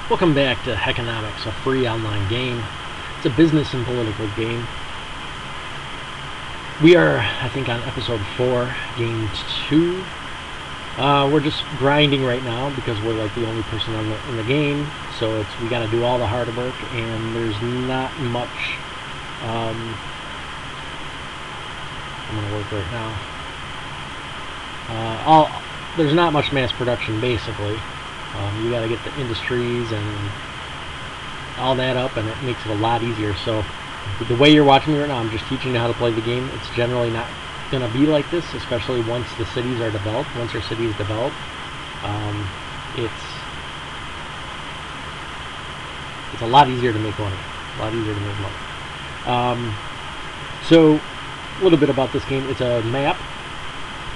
Welcome back to Economics, a free online game. It's a business and political game. We are, I think, on episode 4, game 2. We're just grinding right now because we're like the only person in the game, so we got to do all the hard work, and there's not much. I'm gonna work right now. There's not much mass production, basically. You got to get the industries and all that up, and it makes it a lot easier. So the way you're watching me right now, I'm just teaching you how to play the game. It's generally not going to be like this, especially once the cities are developed. Once your city is developed, it's a lot easier to make money. So a little bit about this game. It's a map,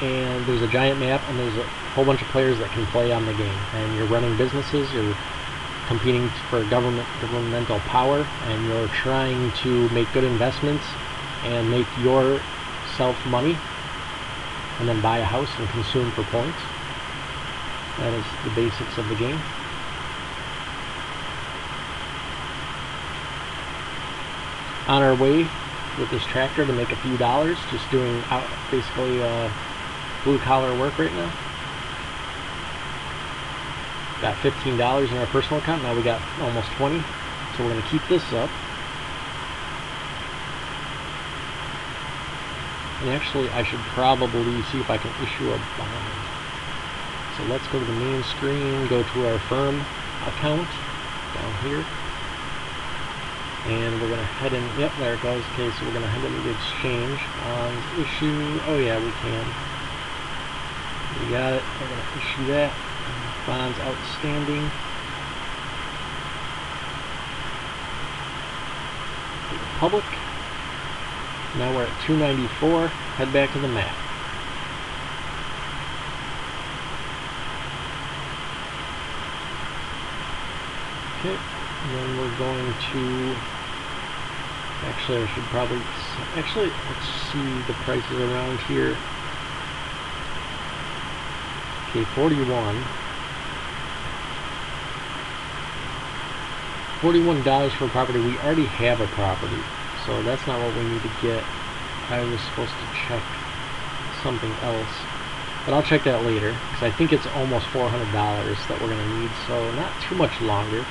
and there's a giant map, and there's a whole bunch of players that can play on the game. And you're running businesses, you're competing for governmental power, and you're trying to make good investments and make yourself money, and then buy a house and consume for points. That is the basics of the game. On our way with this tractor to make a few dollars, just doing basically blue collar work right now. Got $15 in our personal account. Now we got almost 20, so we're going to keep this up. And actually, I should probably see if I can issue a bond. So let's go to the main screen, go to our firm account down here, and we're going to head in. Yep, there it goes. Okay, so we're going to head into the exchange. Issue. Oh yeah, we can. We got it. We're going to issue that. Bonds outstanding. Public. Now we're at 294. Head back to the map. Okay. And then we're going to. Actually, I should probably. Actually, let's see the prices around here. Okay, 41. $41 for a property. We already have a property, so that's not what we need to get. I was supposed to check something else, but I'll check that later, because I think it's almost $400 that we're going to need, so not too much longer.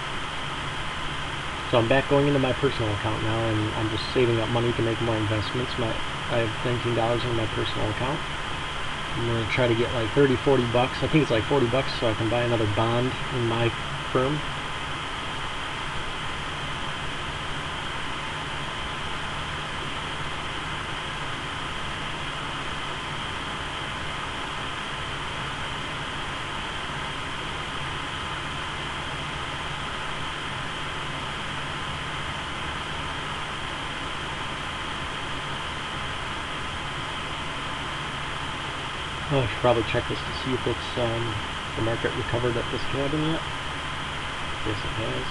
So I'm back going into my personal account now, and I'm just saving up money to make more investments. I have $19 in my personal account. I'm going to try to get like 30-40 bucks. I think it's like 40 bucks, so I can buy another bond in my firm. Oh, I should probably check this to see if it's the market recovered at this cabin yet. Yes, it has.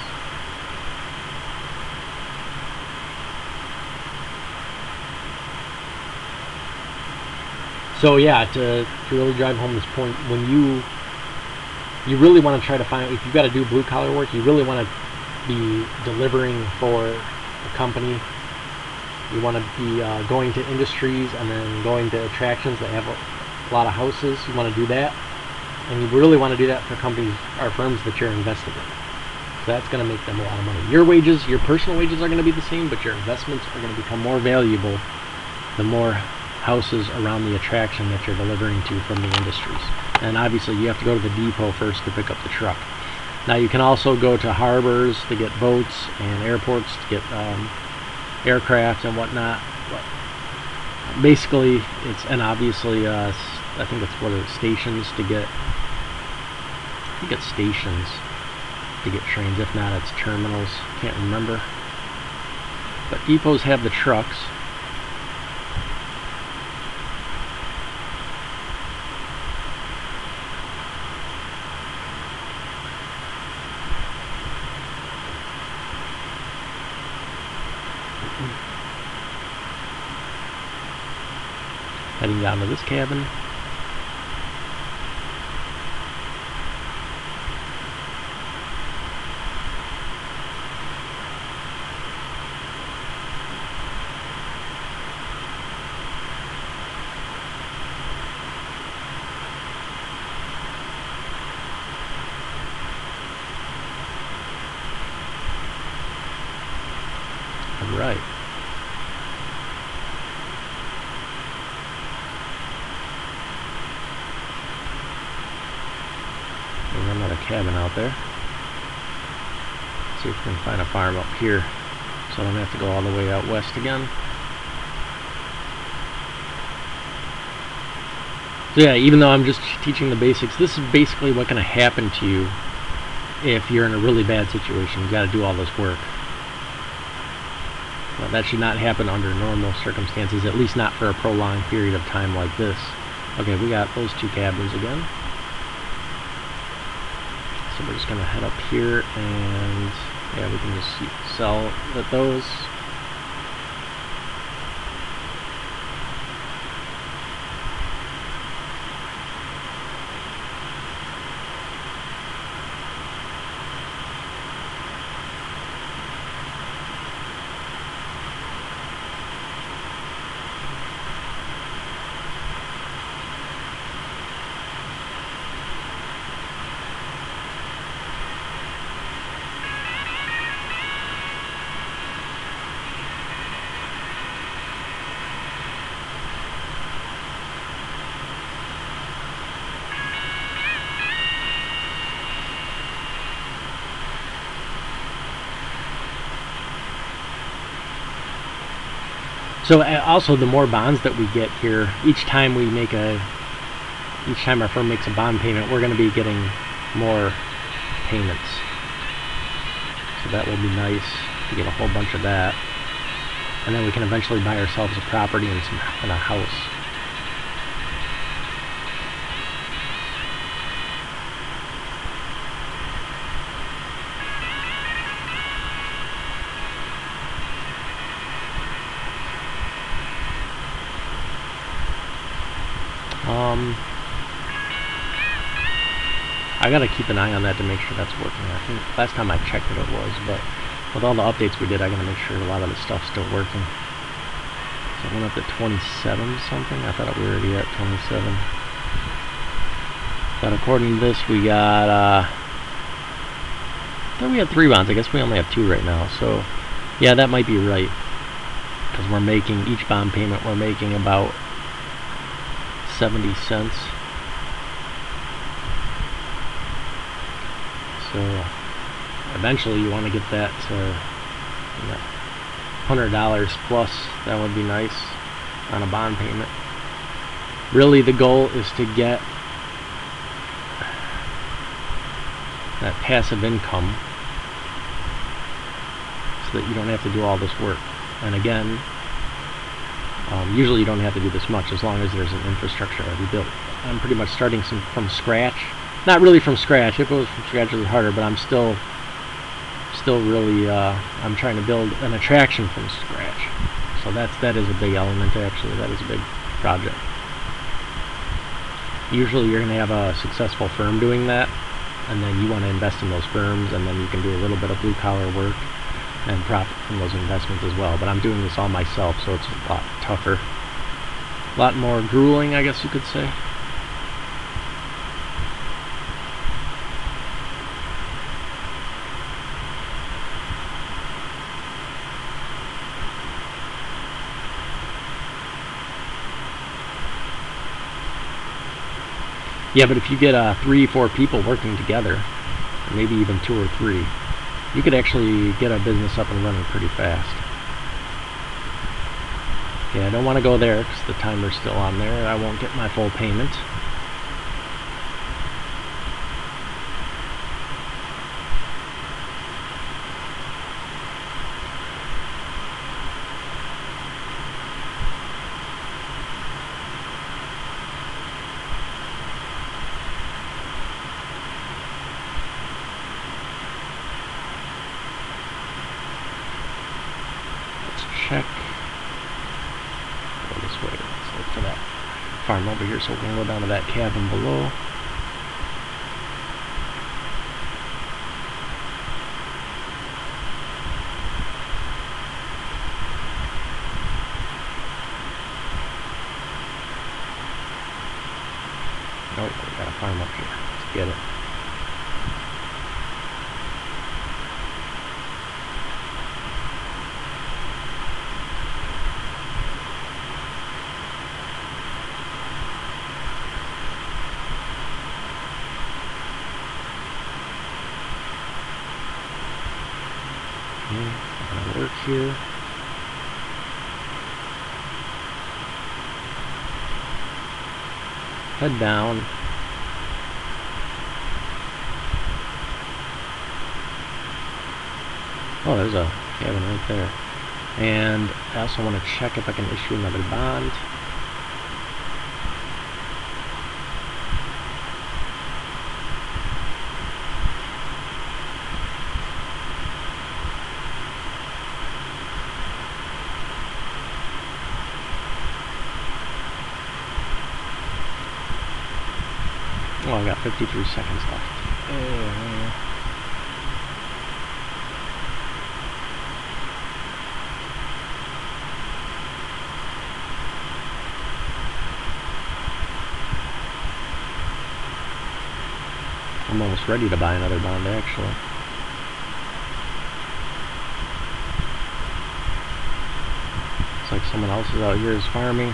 So yeah, to really drive home this point, when you really want to try to find, if you've got to do blue collar work, you really want to be delivering for a company. You want to be going to industries and then going to attractions that have a lot of houses. You want to do that, and you really want to do that for companies or firms that you're invested in. So that's going to make them a lot of money. Your wages, your personal wages are going to be the same, but your investments are going to become more valuable the more houses around the attraction that you're delivering to from the industries. And obviously you have to go to the depot first to pick up the truck. Now you can also go to harbors to get boats, and airports to get aircraft and whatnot. But basically, and obviously, I think it's stations to get. I think it's stations to get trains. If not, it's terminals. Can't remember. But depots have the trucks. Heading down to this cabin. right. There's another cabin out there. Let's see if we can find a farm up here so I don't have to go all the way out west again. So yeah, even though I'm just teaching the basics, this is basically what's going to happen to you if you're in a really bad situation. You got to do all this work. Well, that should not happen under normal circumstances, at least not for a prolonged period of time like this. Okay, we got those two cabins again. So we're just going to head up here and yeah, we can just sell at those. So also, the more bonds that we get here, each time our firm makes a bond payment, we're going to be getting more payments. So that will be nice to get a whole bunch of that, and then we can eventually buy ourselves a property and a house. I gotta keep an eye on that to make sure that's working. I think last time I checked it was, but with all the updates we did, I gotta make sure a lot of the stuff's still working. So I went up to 27 something. I thought we were already at 27. But according to this, we got I thought we had 3 bonds. I guess we only have 2 right now. So yeah, that might be right, because we're making each bond payment, we're making about 70 cents. So eventually you want to get that to $100 plus. That would be nice on a bond payment. Really, the goal is to get that passive income so that you don't have to do all this work. And again, usually you don't have to do this much as long as there's an infrastructure already built. I'm pretty much starting from scratch. Not really from scratch. If it was from scratch, it was harder. But I'm still really. I'm trying to build an attraction from scratch. So that is a big element. Actually, that is a big project. Usually, you're going to have a successful firm doing that, and then you want to invest in those firms, and then you can do a little bit of blue collar work and profit from those investments as well. But I'm doing this all myself, so it's a lot tougher, a lot more grueling, I guess you could say. Yeah, but if you get 3-4 people working together, or maybe even 2 or 3, you could actually get a business up and running pretty fast. Okay, I don't want to go there because the timer's still on there. I won't get my full payment. Check. Go this way. Let's look for that farm over here, so we're going to go down to that cabin below. Nope, we got a farm up here. Let's get it. Okay, not gonna work here. Head down. Oh, there's a cabin right there. And I also want to check if I can issue another bond. Oh, I got 53 seconds left. I'm almost ready to buy another bond, actually. Looks like someone else is out here is farming.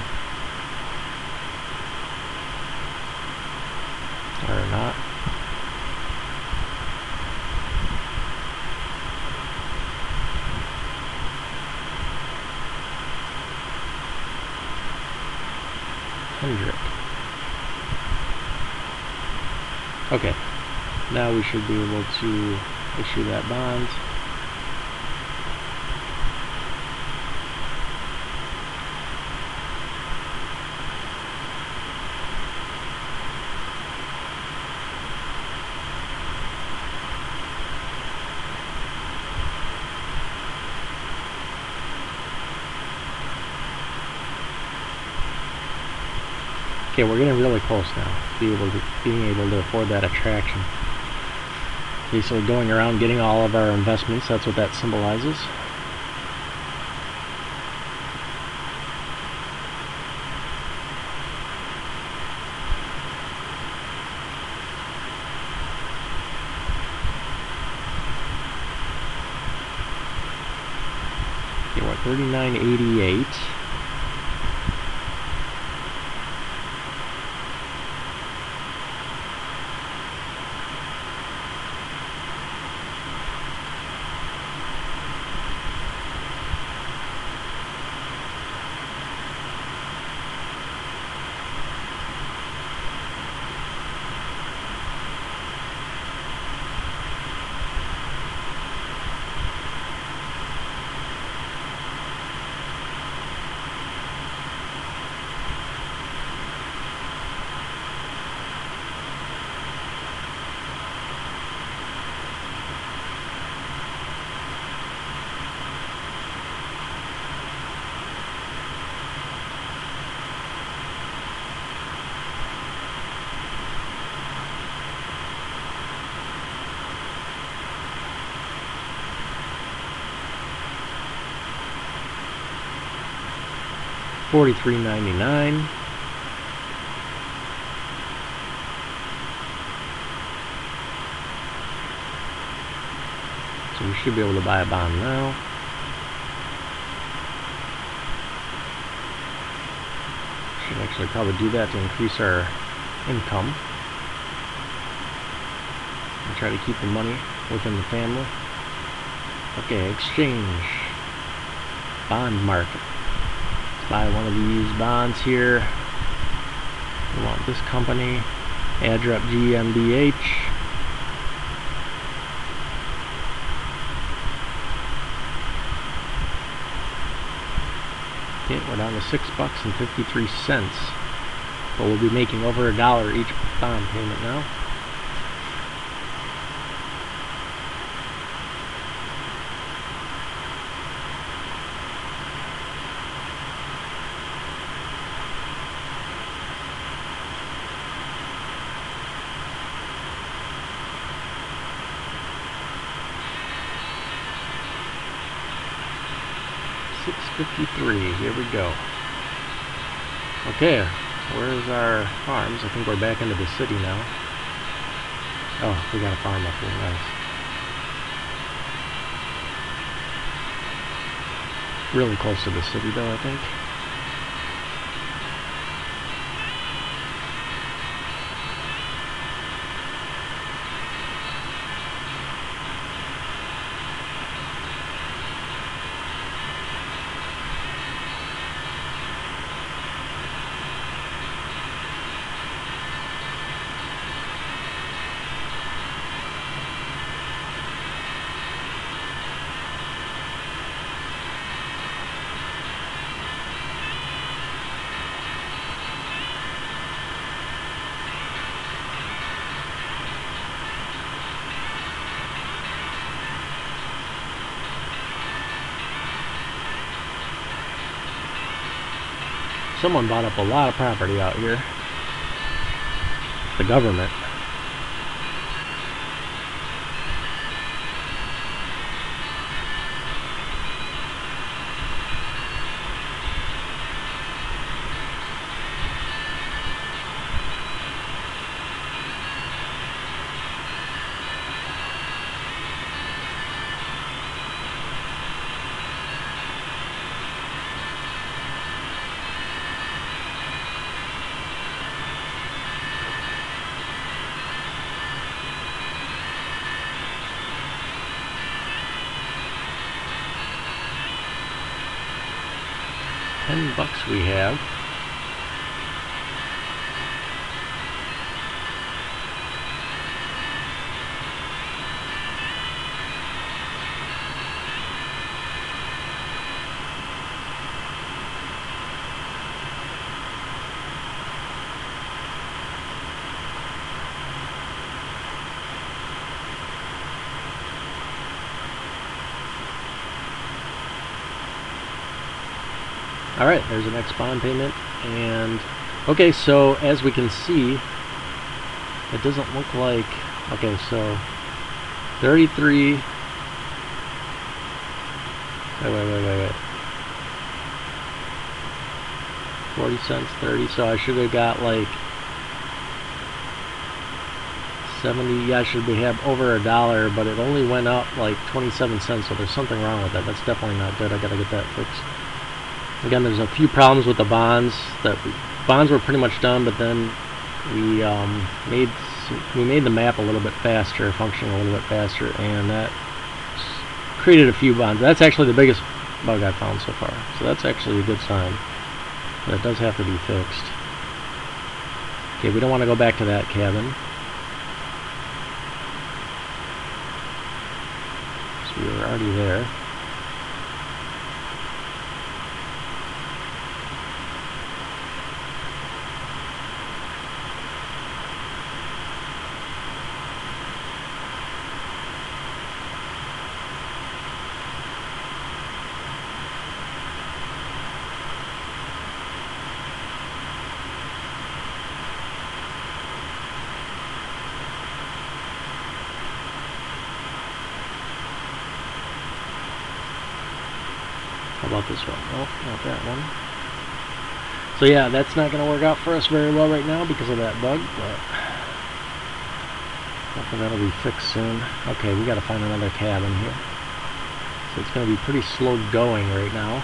Or not. Ajrep. Okay. Now we should be able to issue that bond. Okay, we're getting really close now. Being able to afford that attraction. Basically going around getting all of our investments, that's what that symbolizes. Okay, we're at 39.88. $43.99. So we should be able to buy a bond now. Should actually probably do that to increase our income. And try to keep the money within the family. Okay, exchange. Bond market. Buy one of these bonds here. We want this company, Ajrep GMBH. Okay, we're down to $6.53, but we'll be making over $1 each bond payment now. $6.53, here we go. Okay, where's our farms? I think we're back into the city now. Oh, we got a farm up here, nice. Really close to the city though, I think. Someone bought up a lot of property out here. The government. $10 we have. Alright, there's the next bond payment. And okay, so as we can see, it doesn't look like, okay, so 33, wait, 40 cents, 30, so I should have got like 70, yeah, I should have over $1, but it only went up like 27 cents, so there's something wrong with that. That's definitely not good. I gotta get that fixed. Again, there's a few problems with the bonds. Bonds were pretty much done, but then we made the map a little bit faster, functioning a little bit faster, and that created a few bonds. That's actually the biggest bug I've found so far, so that's actually a good sign. But it does have to be fixed. Okay, we don't want to go back to that cabin. So we were already there. How about this one? Oh, not that one. So yeah, that's not going to work out for us very well right now because of that bug, but hopefully that'll be fixed soon. Okay, we got to find another cabin here. So it's going to be pretty slow going right now.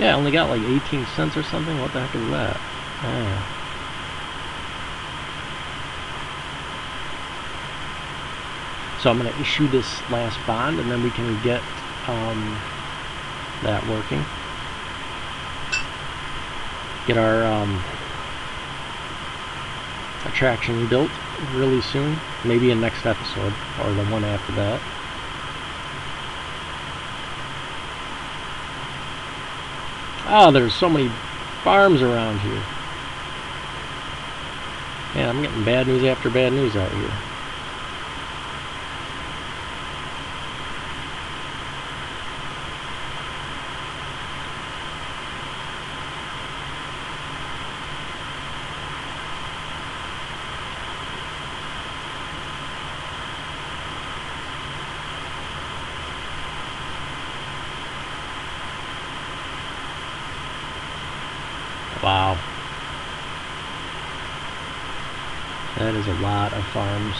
Yeah, I only got like 18 cents or something. What the heck is that? Oh. So I'm going to issue this last bond, and then we can get that working. Get our attraction built really soon, maybe in next episode or the one after that. Ah, there's so many farms around here. Man, I'm getting bad news after bad news out here. Wow. That is a lot of farms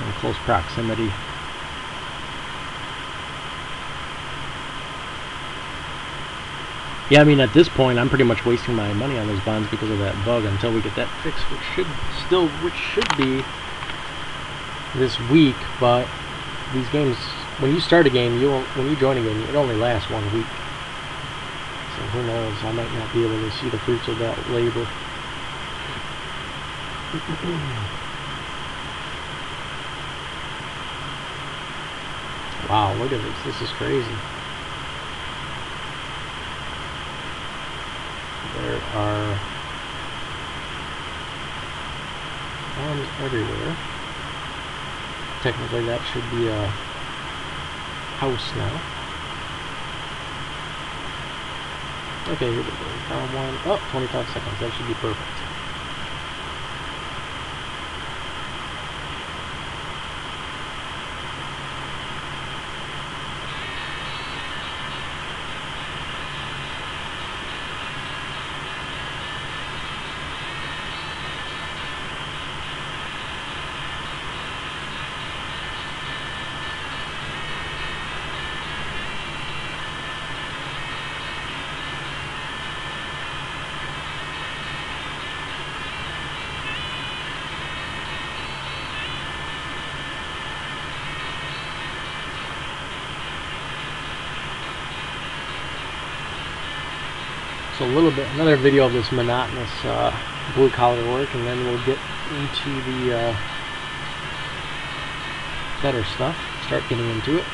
in close proximity. Yeah, I mean, at this point, I'm pretty much wasting my money on those bonds because of that bug until we get that fixed, which should be this week. But these games, when you start a game, when you join a game, it only lasts 1 week. So who knows? I might not be able to see the fruits of that labor. Wow, look at this. This is crazy. There are farms everywhere. Technically, that should be a house now. Okay, here we go. Found one. Oh, 25 seconds. That should be perfect. So another video of this monotonous blue collar work, and then we'll get into the better stuff. Start getting into it.